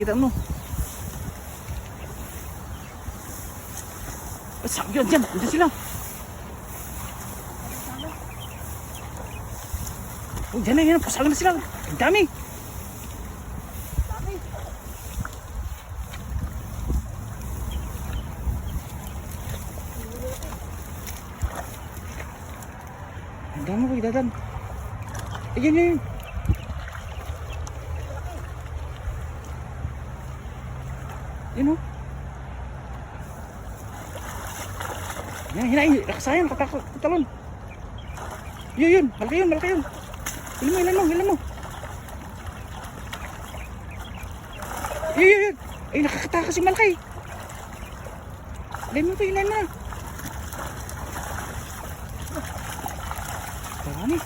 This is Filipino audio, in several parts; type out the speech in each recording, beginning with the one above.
Kita mo. Sabi yun, dyan. Dyan sila. Oh, dyan na yan. Pasalan na sila. Ang dami. Ang dami ko, idadan. Ayan, yan. Yan o. Yan, hinain. Nakasayang, nakatalon. Yun. Malaki yun. Ilan mo. Yun. Ay, nakakatakas si malaki. Ilan mo. Dami.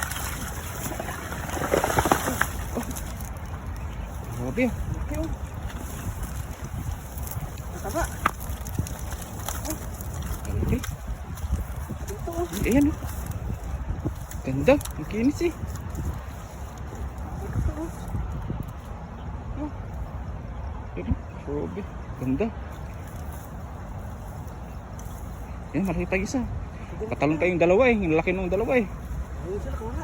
Grabe. Taba. Okay. Ayan o. Ganda. Ang kinis eh. Grabe. Ganda. Ayan, malaki pa isa. Patalon kayong dalawa eh. Yung laki nung dalawa eh. Ayun sila, kuha.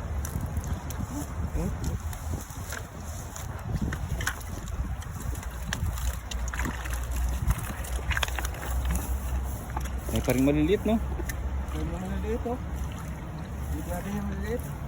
May paring maliliit no? Ayun yung maliliit oh. Hindi natin yung maliliit.